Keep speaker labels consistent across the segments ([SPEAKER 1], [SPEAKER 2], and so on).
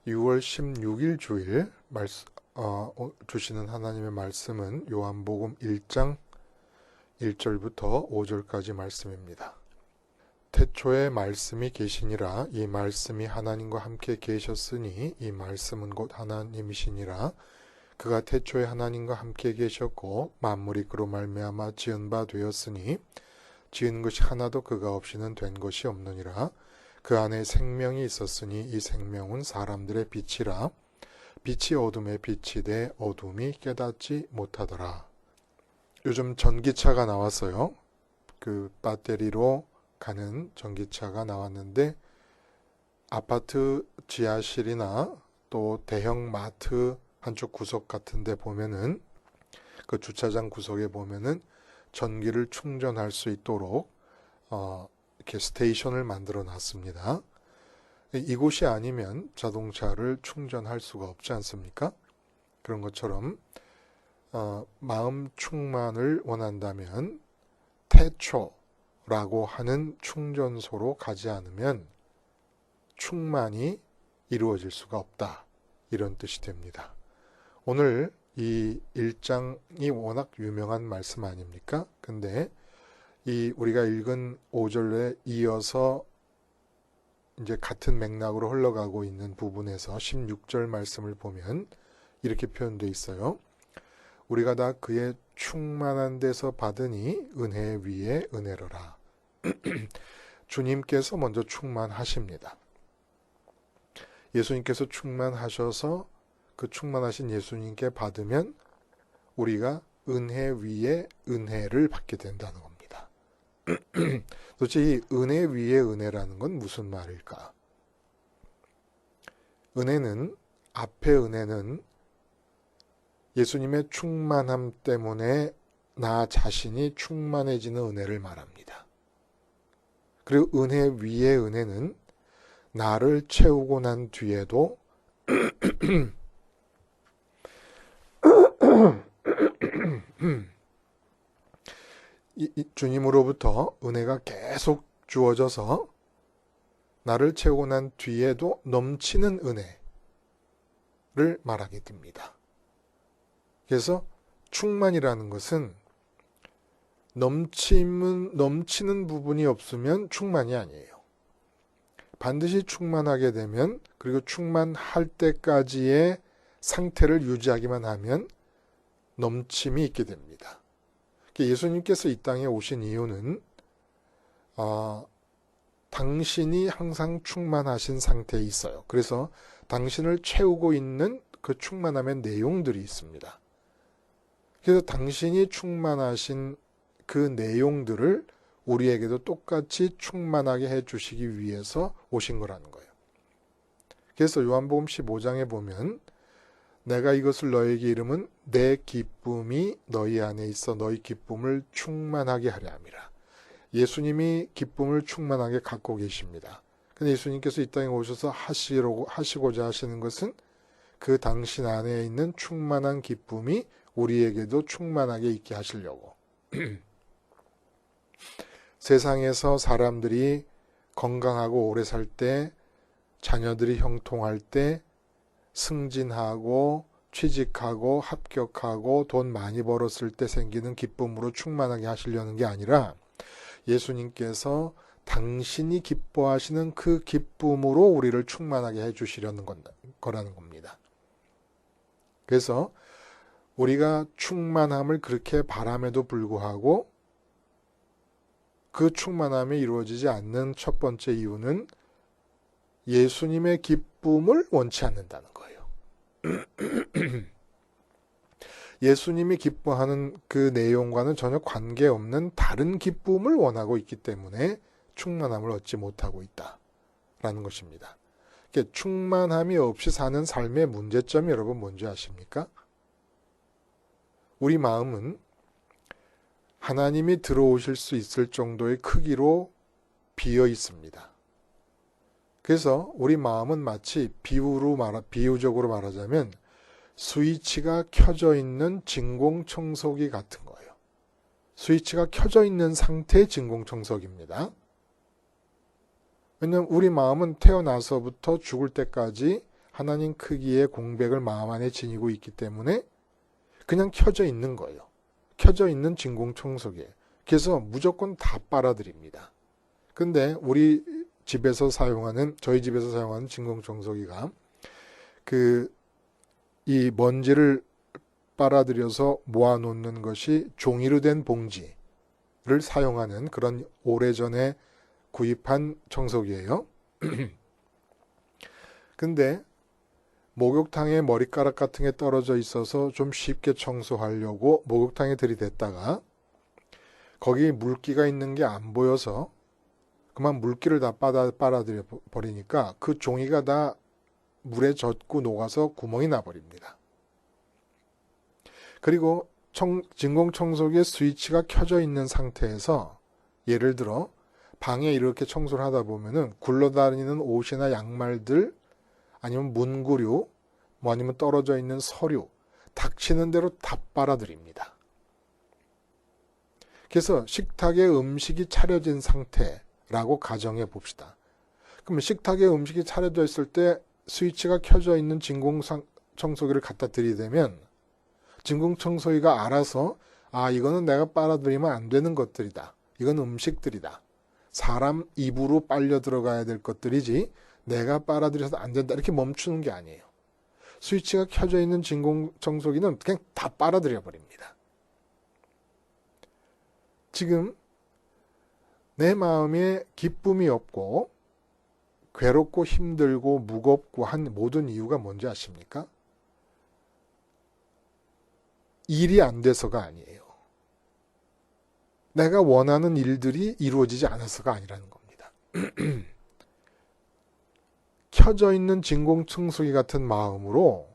[SPEAKER 1] 6월 16일 주일 주시는 하나님의 말씀은 요한복음 1장 1절부터 5절까지 말씀입니다. 태초에 말씀이 계시니라. 이 말씀이 하나님과 함께 계셨으니 이 말씀은 곧 하나님이시니라. 그가 태초에 하나님과 함께 계셨고 만물이 그로 말미암아 지은 바 되었으니 지은 것이 하나도 그가 없이는 된 것이 없느니라. 그 안에 생명이 있었으니 이 생명은 사람들의 빛이라. 빛이 어둠에 비치되 어둠이 깨닫지 못하더라. 요즘 전기차가 나왔어요. 그 배터리로 가는 전기차가 나왔는데 아파트 지하실이나 또 대형 마트 한쪽 구석 같은 데 보면은 그 주차장 구석에 보면은 전기를 충전할 수 있도록 이렇게 스테이션을 만들어 놨습니다. 이곳이 아니면 자동차를 충전할 수가 없지 않습니까? 그런 것처럼 마음 충만을 원한다면 태초라고 하는 충전소로 가지 않으면 충만이 이루어질 수가 없다. 이런 뜻이 됩니다. 오늘 이 1장이 워낙 유명한 말씀 아닙니까? 근데 이 우리가 읽은 5절에 이어서 이제 같은 맥락으로 흘러가고 있는 부분에서 16절 말씀을 보면 이렇게 표현되어 있어요. 우리가 다 그의 충만한 데서 받으니 은혜 위에 은혜로라. 주님께서 먼저 충만하십니다. 예수님께서 충만하셔서 그 충만하신 예수님께 받으면 우리가 은혜 위에 은혜를 받게 된다는 겁니다. 도대체 이 은혜 위에 은혜라는 건 무슨 말일까? 앞의 은혜는 예수님의 충만함 때문에 나 자신이 충만해지는 은혜를 말합니다. 그리고 은혜 위의 은혜는 나를 채우고 난 뒤에도 주님으로부터 은혜가 계속 주어져서 나를 채우고 난 뒤에도 넘치는 은혜를 말하게 됩니다. 그래서 충만이라는 것은 넘치는 부분이 없으면 충만이 아니에요. 반드시 충만하게 되면, 그리고 충만할 때까지의 상태를 유지하기만 하면 넘침이 있게 됩니다. 예수님께서 이 땅에 오신 이유는 당신이 항상 충만하신 상태에 있어요. 그래서 당신을 채우고 있는 그 충만함의 내용들이 있습니다. 그래서 당신이 충만하신 그 내용들을 우리에게도 똑같이 충만하게 해주시기 위해서 오신 거라는 거예요. 그래서 요한복음 15장에 보면 내가 이것을 너에게 이름은 내 기쁨이 너희 안에 있어 너희 기쁨을 충만하게 하려 함이라. 예수님이 기쁨을 충만하게 갖고 계십니다. 근데 예수님께서 이 땅에 오셔서 하시고자 하시는 것은 그 당신 안에 있는 충만한 기쁨이 우리에게도 충만하게 있게 하시려고. 세상에서 사람들이 건강하고 오래 살 때, 자녀들이 형통할 때, 승진하고 취직하고 합격하고 돈 많이 벌었을 때 생기는 기쁨으로 충만하게 하시려는 게 아니라 예수님께서 당신이 기뻐하시는 그 기쁨으로 우리를 충만하게 해주시려는 거라는 겁니다. 그래서 우리가 충만함을 그렇게 바람에도 불구하고 그 충만함이 이루어지지 않는 첫 번째 이유는 예수님의 기쁨을 원치 않는다는 거예요. 예수님이 기뻐하는 그 내용과는 전혀 관계없는 다른 기쁨을 원하고 있기 때문에 충만함을 얻지 못하고 있다라는 것입니다. 충만함이 없이 사는 삶의 문제점이 여러분 뭔지 아십니까? 우리 마음은 하나님이 들어오실 수 있을 정도의 크기로 비어 있습니다. 그래서 우리 마음은 마치 비유적으로 말하자면 스위치가 켜져 있는 진공청소기 같은 거예요. 스위치가 켜져 있는 상태의 진공청소기입니다. 왜냐하면 우리 마음은 태어나서부터 죽을 때까지 하나님 크기의 공백을 마음 안에 지니고 있기 때문에 그냥 켜져 있는 거예요. 켜져 있는 진공청소기예요. 그래서 무조건 다 빨아들입니다. 근데 우리 집에서 사용하는, 저희 집에서 사용하는 진공청소기가 이 먼지를 빨아들여서 모아놓는 것이 종이로 된 봉지를 사용하는 그런 오래전에 구입한 청소기예요. 근데 목욕탕에 머리카락 같은 게 떨어져 있어서 좀 쉽게 청소하려고 목욕탕에 들이댔다가 거기 물기가 있는 게 안 보여서 그만 물기를 다 빨아들여 버리니까 그 종이가 다 물에 젖고 녹아서 구멍이 나버립니다. 그리고 진공청소기의 스위치가 켜져 있는 상태에서 예를 들어 방에 이렇게 청소를 하다 보면은 굴러다니는 옷이나 양말들 아니면 문구류 뭐 아니면 떨어져 있는 서류 닥치는 대로 다 빨아들입니다. 그래서 식탁에 음식이 차려진 상태라고 가정해 봅시다. 그러면 식탁에 음식이 차려져 있을 때 스위치가 켜져 있는 진공청소기를 갖다 들이대면 진공청소기가 알아서 이거는 내가 빨아들이면 안 되는 것들이다. 이건 음식들이다. 사람 입으로 빨려 들어가야 될 것들이지 내가 빨아들여서 안 된다. 이렇게 멈추는 게 아니에요. 스위치가 켜져 있는 진공청소기는 그냥 다 빨아들여 버립니다. 지금 내 마음에 기쁨이 없고 괴롭고 힘들고 무겁고 한 모든 이유가 뭔지 아십니까? 일이 안 돼서가 아니에요. 내가 원하는 일들이 이루어지지 않아서가 아니라는 겁니다. 켜져 있는 진공청소기 같은 마음으로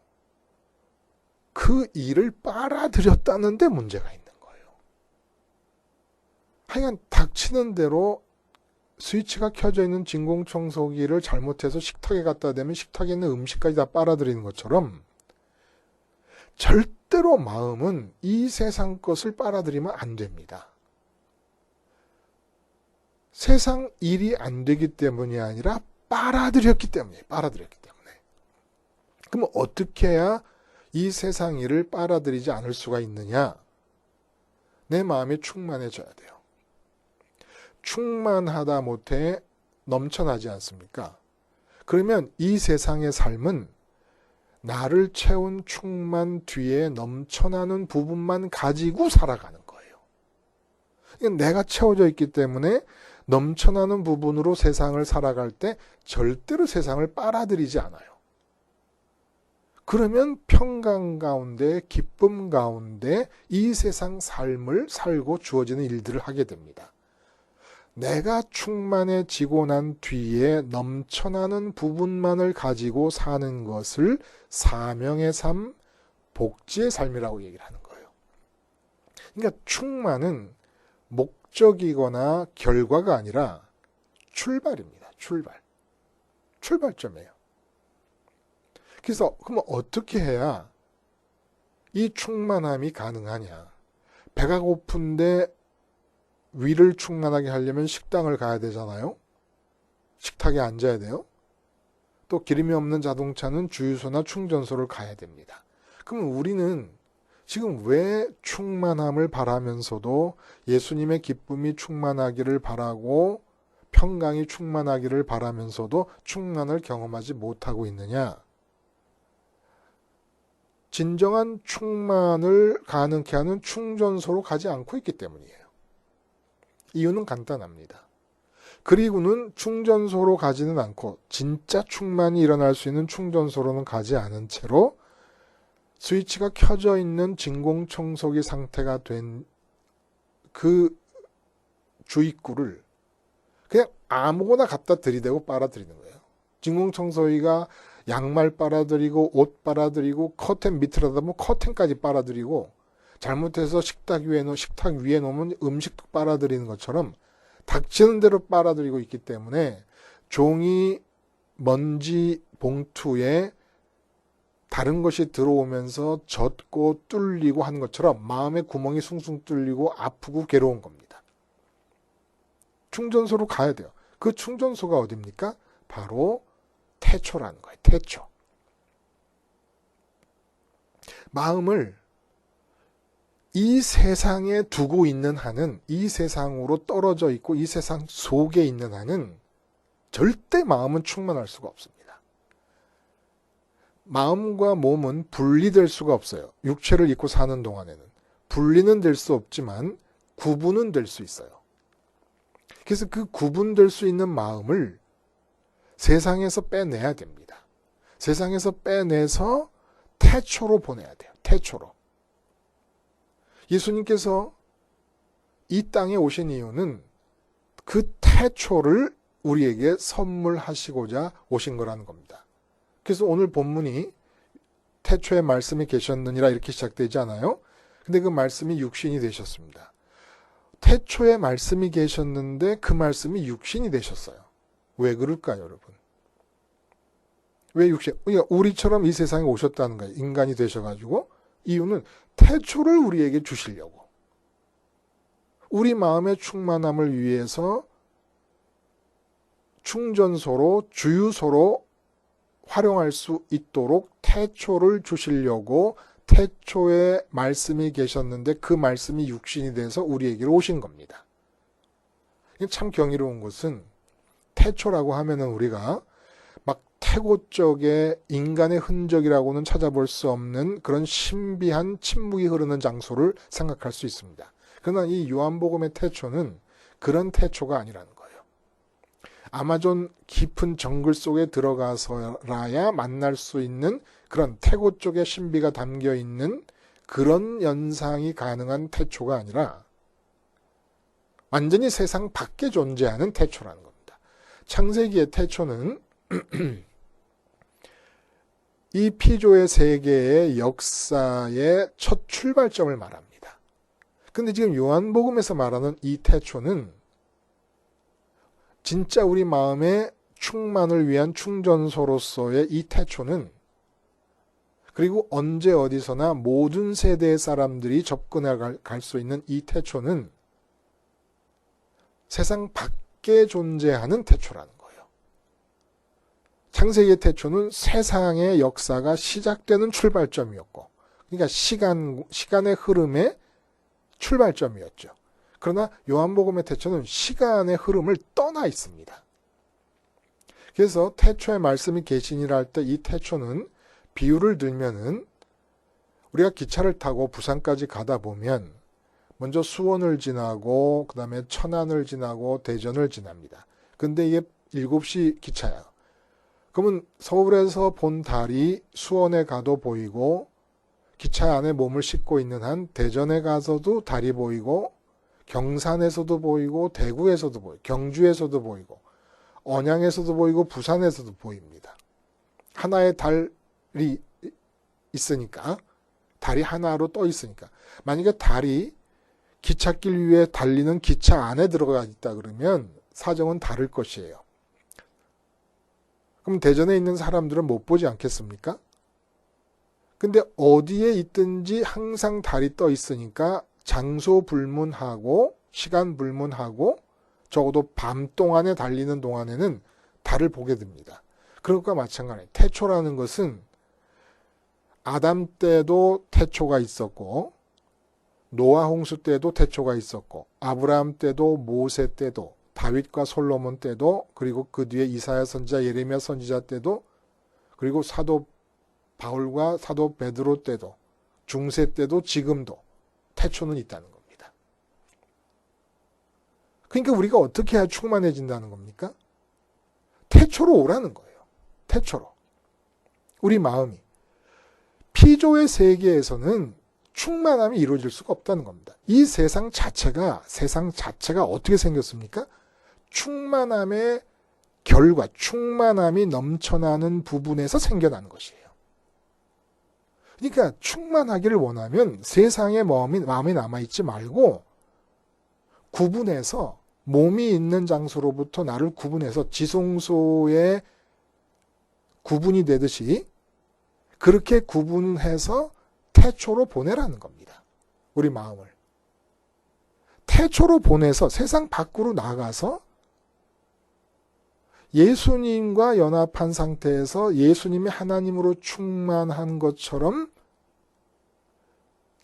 [SPEAKER 1] 그 일을 빨아들였다는 데 문제가 있는 거예요. 하여간 닥치는 대로 스위치가 켜져 있는 진공청소기를 잘못해서 식탁에 갖다 대면 식탁에 있는 음식까지 다 빨아들이는 것처럼 절대로 마음은 이 세상 것을 빨아들이면 안 됩니다. 세상 일이 안 되기 때문이 아니라 빨아들였기 때문에. 그럼 어떻게 해야 이 세상 일을 빨아들이지 않을 수가 있느냐? 내 마음이 충만해져야 돼요. 충만하다 못해 넘쳐나지 않습니까? 그러면 이 세상의 삶은 나를 채운 충만 뒤에 넘쳐나는 부분만 가지고 살아가는 거예요. 내가 채워져 있기 때문에 넘쳐나는 부분으로 세상을 살아갈 때 절대로 세상을 빨아들이지 않아요. 그러면 평강 가운데, 기쁨 가운데 이 세상 삶을 살고 주어지는 일들을 하게 됩니다. 내가 충만해지고 난 뒤에 넘쳐나는 부분만을 가지고 사는 것을 사명의 삶, 복지의 삶이라고 얘기를 하는 거예요. 그러니까 충만은 목적이거나 결과가 아니라 출발입니다. 출발점이에요. 그래서 그럼 어떻게 해야 이 충만함이 가능하냐? 배가 고픈데 위를 충만하게 하려면 식당을 가야 되잖아요. 식탁에 앉아야 돼요. 또 기름이 없는 자동차는 주유소나 충전소를 가야 됩니다. 그럼 우리는 지금 왜 충만함을 바라면서도 예수님의 기쁨이 충만하기를 바라고 평강이 충만하기를 바라면서도 충만을 경험하지 못하고 있느냐? 진정한 충만을 가능케 하는 충전소로 가지 않고 있기 때문이에요. 이유는 간단합니다. 그리고는 충전소로 가지는 않고 진짜 충만이 일어날 수 있는 충전소로는 가지 않은 채로 스위치가 켜져 있는 진공청소기 상태가 된 그 주입구를 그냥 아무거나 갖다 들이대고 빨아들이는 거예요. 진공청소기가 양말 빨아들이고 옷 빨아들이고 커튼 밑으로 하다 보면 커튼까지 빨아들이고 잘못해서 식탁 위에 놓으면 음식도 빨아들이는 것처럼 닥치는 대로 빨아들이고 있기 때문에 종이 먼지 봉투에 다른 것이 들어오면서 젖고 뚫리고 하는 것처럼 마음의 구멍이 숭숭 뚫리고 아프고 괴로운 겁니다. 충전소로 가야 돼요. 그 충전소가 어디입니까? 바로 태초라는 거예요. 태초. 마음을 이 세상에 두고 있는 한은, 이 세상으로 떨어져 있고 이 세상 속에 있는 한은 절대 마음은 충만할 수가 없습니다. 마음과 몸은 분리될 수가 없어요. 육체를 입고 사는 동안에는. 분리는 될 수 없지만 구분은 될 수 있어요. 그래서 그 구분될 수 있는 마음을 세상에서 빼내야 됩니다. 세상에서 빼내서 태초로 보내야 돼요. 태초로. 예수님께서 이 땅에 오신 이유는 그 태초를 우리에게 선물하시고자 오신 거라는 겁니다. 그래서 오늘 본문이 태초에 말씀이 계셨느니라 이렇게 시작되지 않아요? 근데 그 말씀이 육신이 되셨습니다. 태초에 말씀이 계셨는데 그 말씀이 육신이 되셨어요. 왜 그럴까요, 여러분? 왜 육신? 그러니까 우리처럼 이 세상에 오셨다는 거예요. 인간이 되셔가지고. 이유는 태초를 우리에게 주시려고. 우리 마음의 충만함을 위해서 충전소로, 주유소로 활용할 수 있도록 태초를 주시려고 태초에 말씀이 계셨는데 그 말씀이 육신이 돼서 우리에게로 오신 겁니다. 참 경이로운 것은 태초라고 하면은 우리가 막 태고 쪽에 인간의 흔적이라고는 찾아볼 수 없는 그런 신비한 침묵이 흐르는 장소를 생각할 수 있습니다. 그러나 이 요한복음의 태초는 그런 태초가 아니라는 거예요. 아마존 깊은 정글 속에 들어가서라야 만날 수 있는 그런 태고 쪽에 신비가 담겨 있는 그런 연상이 가능한 태초가 아니라 완전히 세상 밖에 존재하는 태초라는 겁니다. 창세기의 태초는 이 피조의 세계의 역사의 첫 출발점을 말합니다. 근데 지금 요한복음에서 말하는 이 태초는 진짜 우리 마음의 충만을 위한 충전소로서의 이 태초는 그리고 언제 어디서나 모든 세대의 사람들이 접근해 갈 수 있는 이 태초는 세상 밖에 존재하는 태초라는 거예요. 창세기의 태초는 세상의 역사가 시작되는 출발점이었고, 그러니까 시간의 흐름의 출발점이었죠. 그러나 요한복음의 태초는 시간의 흐름을 떠나 있습니다. 그래서 태초의 말씀이 계시니라 할 때 이 태초는 비유를 들면은 우리가 기차를 타고 부산까지 가다 보면 먼저 수원을 지나고 그 다음에 천안을 지나고 대전을 지납니다. 근데 이게 7시 기차예요. 그러면 서울에서 본 달이 수원에 가도 보이고 기차 안에 몸을 싣고 있는 한 대전에 가서도 달이 보이고 경산에서도 보이고 대구에서도 보이고 경주에서도 보이고 언양에서도 보이고 부산에서도 보입니다. 하나의 달이 있으니까, 달이 하나로 떠 있으니까. 만약에 달이 기찻길 위에 달리는 기차 안에 들어가 있다 그러면 사정은 다를 것이에요. 그럼 대전에 있는 사람들은 못 보지 않겠습니까? 근데 어디에 있든지 항상 달이 떠 있으니까 장소 불문하고 시간 불문하고 적어도 밤 동안에 달리는 동안에는 달을 보게 됩니다. 그런 것과 마찬가지예요. 태초라는 것은 아담 때도 태초가 있었고 노아 홍수 때도 태초가 있었고 아브라함 때도 모세 때도 다윗과 솔로몬 때도 그리고 그 뒤에 이사야 선지자 예레미야 선지자 때도 그리고 사도 바울과 사도 베드로 때도 중세 때도 지금도 태초는 있다는 겁니다. 그러니까 우리가 어떻게 해야 충만해진다는 겁니까? 태초로 오라는 거예요. 태초로. 우리 마음이. 피조의 세계에서는 충만함이 이루어질 수가 없다는 겁니다. 이 세상 자체가 어떻게 생겼습니까? 충만함의 결과, 충만함이 넘쳐나는 부분에서 생겨나는 것이에요. 그러니까 충만하기를 원하면 세상에 마음이 남아있지 말고 구분해서 몸이 있는 장소로부터 나를 구분해서 지성소에 구분이 되듯이 그렇게 구분해서 태초로 보내라는 겁니다. 우리 마음을. 태초로 보내서 세상 밖으로 나가서 예수님과 연합한 상태에서 예수님이 하나님으로 충만한 것처럼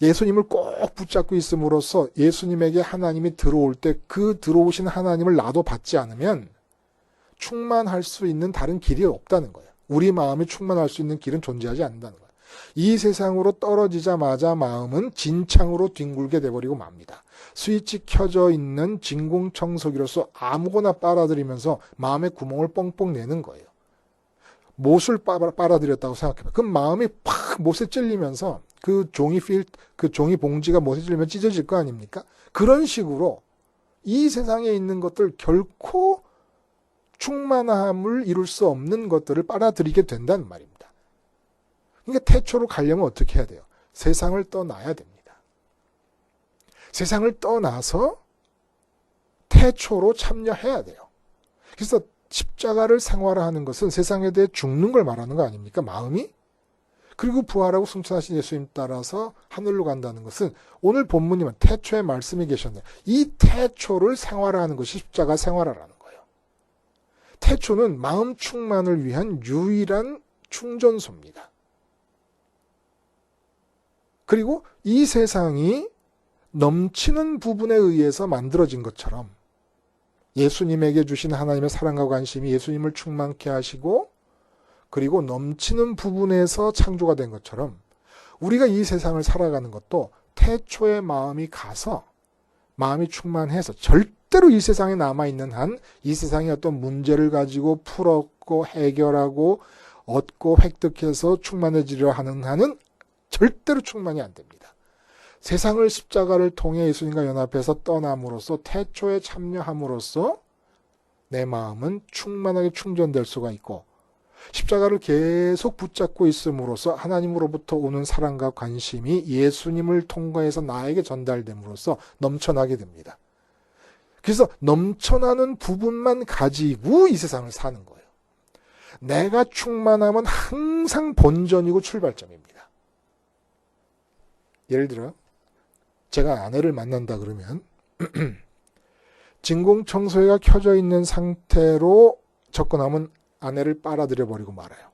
[SPEAKER 1] 예수님을 꼭 붙잡고 있음으로써 예수님에게 하나님이 들어올 때 그 들어오신 하나님을 나도 받지 않으면 충만할 수 있는 다른 길이 없다는 거예요. 우리 마음이 충만할 수 있는 길은 존재하지 않는다는 거예요. 이 세상으로 떨어지자마자 마음은 진창으로 뒹굴게 돼버리고 맙니다. 스위치 켜져 있는 진공청소기로서 아무거나 빨아들이면서 마음의 구멍을 뻥뻥 내는 거예요. 못을 빨아들였다고 생각해봐. 그럼 마음이 팍 못에 찔리면서 그 종이 봉지가 못에 찔리면 찢어질 거 아닙니까? 그런 식으로 이 세상에 있는 것들 결코 충만함을 이룰 수 없는 것들을 빨아들이게 된다는 말입니다. 그러니까 태초로 가려면 어떻게 해야 돼요? 세상을 떠나야 됩니다. 세상을 떠나서 태초로 참여해야 돼요. 그래서 십자가를 생활화하는 것은 세상에 대해 죽는 걸 말하는 거 아닙니까? 마음이? 그리고 부활하고 승천하신 예수님 따라서 하늘로 간다는 것은 오늘 본문이면 태초에 말씀이 계셨네요. 이 태초를 생활화하는 것이 십자가 생활화라는 거예요. 태초는 마음 충만을 위한 유일한 충전소입니다. 그리고 이 세상이 넘치는 부분에 의해서 만들어진 것처럼 예수님에게 주신 하나님의 사랑과 관심이 예수님을 충만케 하시고 그리고 넘치는 부분에서 창조가 된 것처럼 우리가 이 세상을 살아가는 것도 태초의 마음이 가서 마음이 충만해서 절대로 이 세상에 남아있는 한 이 세상의 어떤 문제를 가지고 풀었고 해결하고 얻고 획득해서 충만해지려 하는 한은 절대로 충만이 안 됩니다. 세상을 십자가를 통해 예수님과 연합해서 떠남으로써 태초에 참여함으로써 내 마음은 충만하게 충전될 수가 있고 십자가를 계속 붙잡고 있음으로써 하나님으로부터 오는 사랑과 관심이 예수님을 통과해서 나에게 전달됨으로써 넘쳐나게 됩니다. 그래서 넘쳐나는 부분만 가지고 이 세상을 사는 거예요. 내가 충만함은 항상 본전이고 출발점입니다. 예를 들어 제가 아내를 만난다 그러면 진공청소기가 켜져 있는 상태로 접근하면 아내를 빨아들여 버리고 말아요.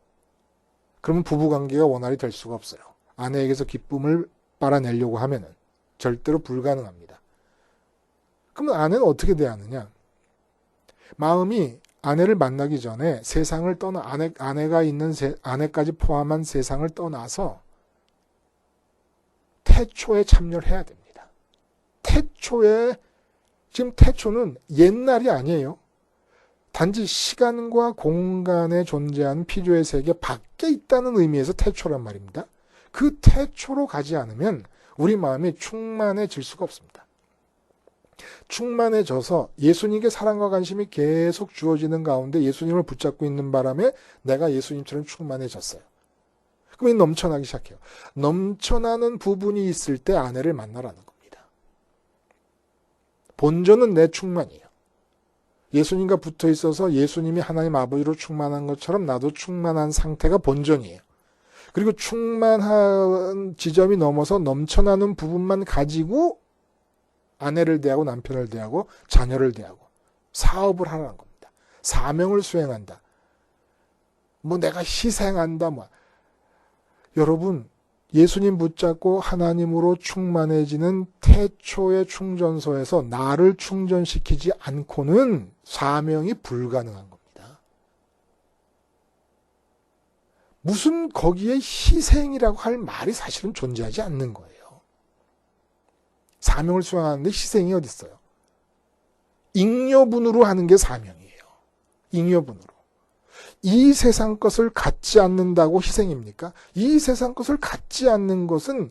[SPEAKER 1] 그러면 부부관계가 원활히 될 수가 없어요. 아내에게서 기쁨을 빨아내려고 하면은 절대로 불가능합니다. 그러면 아내는 어떻게 대하느냐? 마음이 아내를 만나기 전에 세상을 떠나 아내가 있는 아내까지 포함한 세상을 떠나서 태초에 참여를 해야 됩니다. 지금 태초는 옛날이 아니에요. 단지 시간과 공간에 존재하는 필요의 세계 밖에 있다는 의미에서 태초란 말입니다. 그 태초로 가지 않으면 우리 마음이 충만해질 수가 없습니다. 충만해져서 예수님께 사랑과 관심이 계속 주어지는 가운데 예수님을 붙잡고 있는 바람에 내가 예수님처럼 충만해졌어요. 그러면 넘쳐나기 시작해요. 넘쳐나는 부분이 있을 때 아내를 만나라는 겁니다. 본전은 내 충만이에요. 예수님과 붙어 있어서 예수님이 하나님 아버지로 충만한 것처럼 나도 충만한 상태가 본전이에요. 그리고 충만한 지점이 넘어서 넘쳐나는 부분만 가지고 아내를 대하고 남편을 대하고 자녀를 대하고 사업을 하라는 겁니다. 사명을 수행한다. 내가 희생한다. 여러분 예수님 붙잡고 하나님으로 충만해지는 태초의 충전소에서 나를 충전시키지 않고는 사명이 불가능한 겁니다. 무슨 거기에 희생이라고 할 말이 사실은 존재하지 않는 거예요. 사명을 수행하는데 희생이 어디 있어요? 잉여분으로 하는 게 사명이에요. 잉여분으로. 이 세상 것을 갖지 않는다고 희생입니까? 이 세상 것을 갖지 않는 것은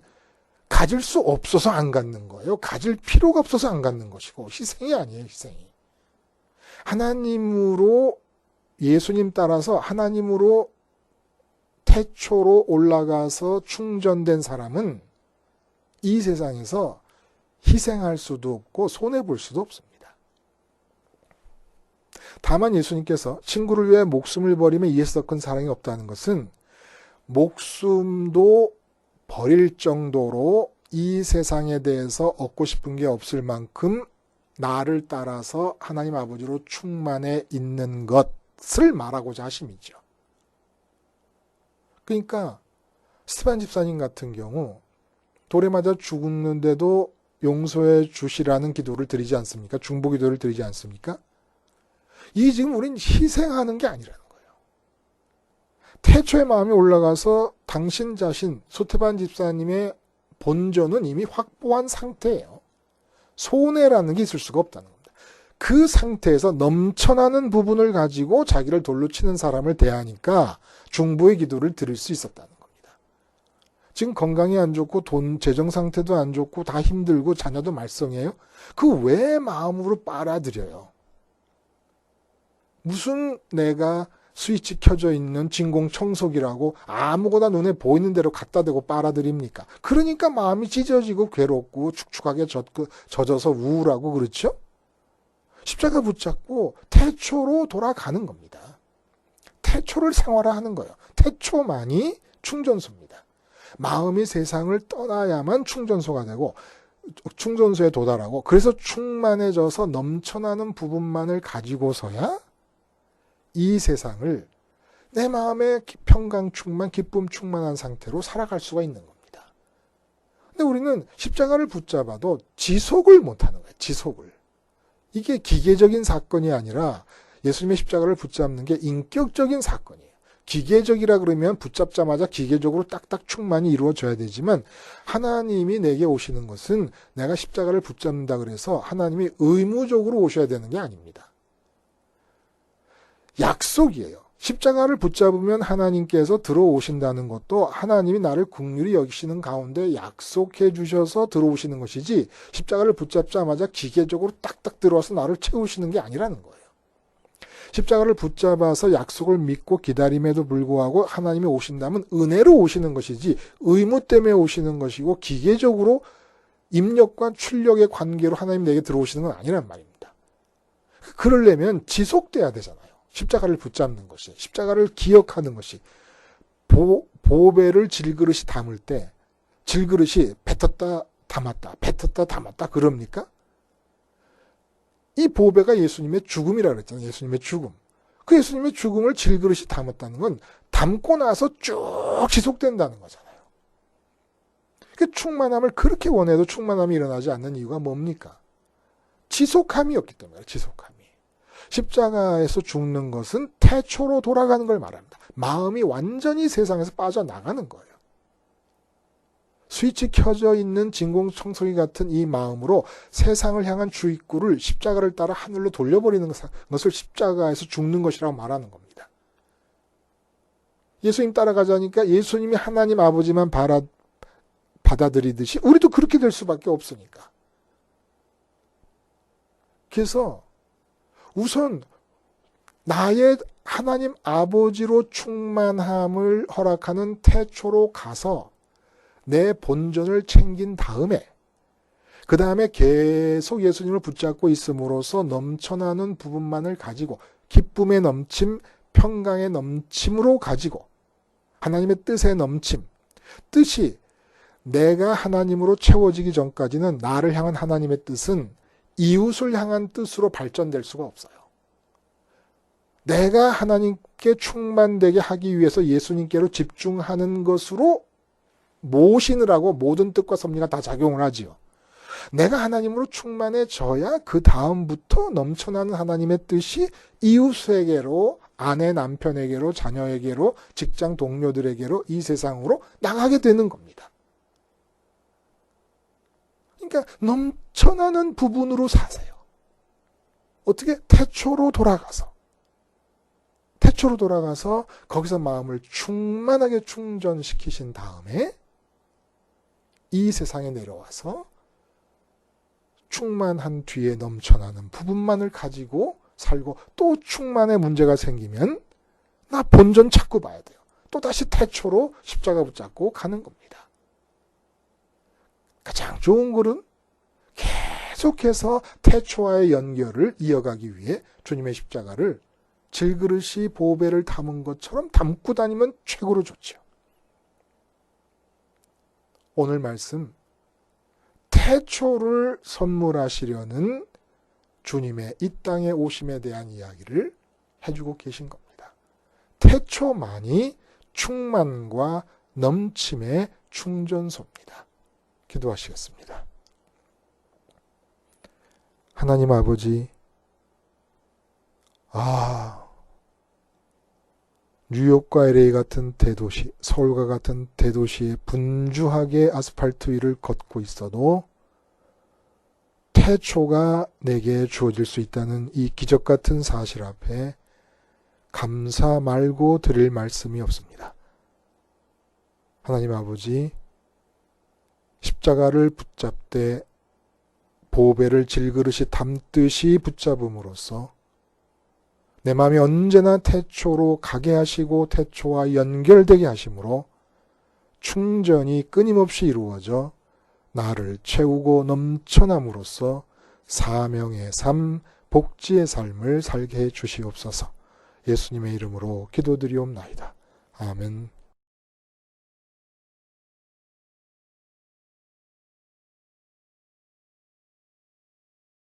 [SPEAKER 1] 가질 수 없어서 안 갖는 거예요. 가질 필요가 없어서 안 갖는 것이고 희생이 아니에요. 희생이. 하나님으로 예수님 따라서 하나님으로 태초로 올라가서 충전된 사람은 이 세상에서 희생할 수도 없고 손해볼 수도 없습니다. 다만 예수님께서 친구를 위해 목숨을 버리면 이에서 더 큰 사랑이 없다는 것은 목숨도 버릴 정도로 이 세상에 대해서 얻고 싶은 게 없을 만큼 나를 따라서 하나님 아버지로 충만해 있는 것을 말하고자 하심이죠. 그러니까 스테반 집사님 같은 경우 돌에 맞아 죽는데도 용서해 주시라는 기도를 드리지 않습니까? 중보 기도를 드리지 않습니까? 이 지금 우린 희생하는 게 아니라는 거예요. 태초의 마음이 올라가서 당신 자신, 소태반 집사님의 본전은 이미 확보한 상태예요. 손해라는 게 있을 수가 없다는 겁니다. 그 상태에서 넘쳐나는 부분을 가지고 자기를 돌로 치는 사람을 대하니까 중보의 기도를 드릴 수 있었다는 겁니다. 지금 건강이 안 좋고 재정 상태도 안 좋고 다 힘들고 자녀도 말썽이에요. 그 왜 마음으로 빨아들여요? 무슨 내가 스위치 켜져 있는 진공청소기라고 아무거나 눈에 보이는 대로 갖다 대고 빨아들입니까? 그러니까 마음이 찢어지고 괴롭고 축축하게 젖어서 우울하고 그렇죠? 십자가 붙잡고 태초로 돌아가는 겁니다. 태초를 생활화하는 거예요. 태초만이 충전소입니다. 마음이 세상을 떠나야만 충전소가 되고 충전소에 도달하고 그래서 충만해져서 넘쳐나는 부분만을 가지고서야 이 세상을 내 마음의 평강 충만, 기쁨 충만한 상태로 살아갈 수가 있는 겁니다. 근데 우리는 십자가를 붙잡아도 지속을 못하는 거예요. 지속을. 이게 기계적인 사건이 아니라 예수님의 십자가를 붙잡는 게 인격적인 사건이에요. 기계적이라 그러면 붙잡자마자 기계적으로 딱딱 충만이 이루어져야 되지만 하나님이 내게 오시는 것은 내가 십자가를 붙잡는다 그래서 하나님이 의무적으로 오셔야 되는 게 아닙니다. 약속이에요. 십자가를 붙잡으면 하나님께서 들어오신다는 것도 하나님이 나를 긍휼히 여기시는 가운데 약속해 주셔서 들어오시는 것이지 십자가를 붙잡자마자 기계적으로 딱딱 들어와서 나를 채우시는 게 아니라는 거예요. 십자가를 붙잡아서 약속을 믿고 기다림에도 불구하고 하나님이 오신다면 은혜로 오시는 것이지 의무 때문에 오시는 것이고 기계적으로 입력과 출력의 관계로 하나님 내게 들어오시는 건 아니란 말입니다. 그러려면 지속돼야 되잖아요. 십자가를 붙잡는 것이, 십자가를 기억하는 것이, 보배를 질그릇이 담을 때 질그릇이 뱉었다 담았다 뱉었다 담았다 그럽니까? 이 보배가 예수님의 죽음이라 그랬잖아요. 예수님의 죽음. 그 예수님의 죽음을 질그릇이 담았다는 건 담고 나서 쭉 지속된다는 거잖아요. 그 충만함을 그렇게 원해도 충만함이 일어나지 않는 이유가 뭡니까? 지속함이 없기 때문에 지속함이. 십자가에서 죽는 것은 태초로 돌아가는 걸 말합니다. 마음이 완전히 세상에서 빠져나가는 거예요. 스위치 켜져 있는 진공청소기 같은 이 마음으로 세상을 향한 주입구를 십자가를 따라 하늘로 돌려버리는 것을 십자가에서 죽는 것이라고 말하는 겁니다. 예수님 따라가자니까 예수님이 하나님 아버지만 받아들이듯이 우리도 그렇게 될 수밖에 없으니까. 그래서 우선 나의 하나님 아버지로 충만함을 허락하는 태초로 가서 내 본전을 챙긴 다음에 그 다음에 계속 예수님을 붙잡고 있음으로써 넘쳐나는 부분만을 가지고 기쁨의 넘침, 평강의 넘침으로 가지고 하나님의 뜻의 넘침, 뜻이 내가 하나님으로 채워지기 전까지는 나를 향한 하나님의 뜻은 이웃을 향한 뜻으로 발전될 수가 없어요. 내가 하나님께 충만되게 하기 위해서 예수님께로 집중하는 것으로 모시느라고 모든 뜻과 섭리가 다 작용을 하지요. 내가 하나님으로 충만해져야 그 다음부터 넘쳐나는 하나님의 뜻이 이웃에게로, 아내 남편에게로, 자녀에게로, 직장 동료들에게로, 이 세상으로 나가게 되는 겁니다. 그러니까 넘쳐나는 부분으로 사세요. 어떻게? 태초로 돌아가서 거기서 마음을 충만하게 충전시키신 다음에 이 세상에 내려와서 충만한 뒤에 넘쳐나는 부분만을 가지고 살고 또 충만의 문제가 생기면 나 본전 찾고 봐야 돼요. 또 다시 태초로 십자가 붙잡고 가는 겁니다. 가장 좋은 글은 계속해서 태초와의 연결을 이어가기 위해 주님의 십자가를 질그릇이 보배를 담은 것처럼 담고 다니면 최고로 좋죠. 오늘 말씀 태초를 선물하시려는 주님의 이 땅에 오심에 대한 이야기를 해주고 계신 겁니다. 태초만이 충만과 넘침의 충전소입니다. 기도하시겠습니다. 하나님 아버지, 뉴욕과 LA 같은 대도시, 서울과 같은 대도시에 분주하게 아스팔트 위를 걷고 있어도 태초가 내게 주어질 수 있다는 이 기적 같은 사실 앞에 감사 말고 드릴 말씀이 없습니다. 하나님 아버지, 십자가를 붙잡되 보배를 질그릇이 담듯이 붙잡음으로써 내 마음이 언제나 태초로 가게 하시고 태초와 연결되게 하심으로 충전이 끊임없이 이루어져 나를 채우고 넘쳐남으로써 사명의 삶, 복지의 삶을 살게 해 주시옵소서. 예수님의 이름으로 기도드리옵나이다. 아멘.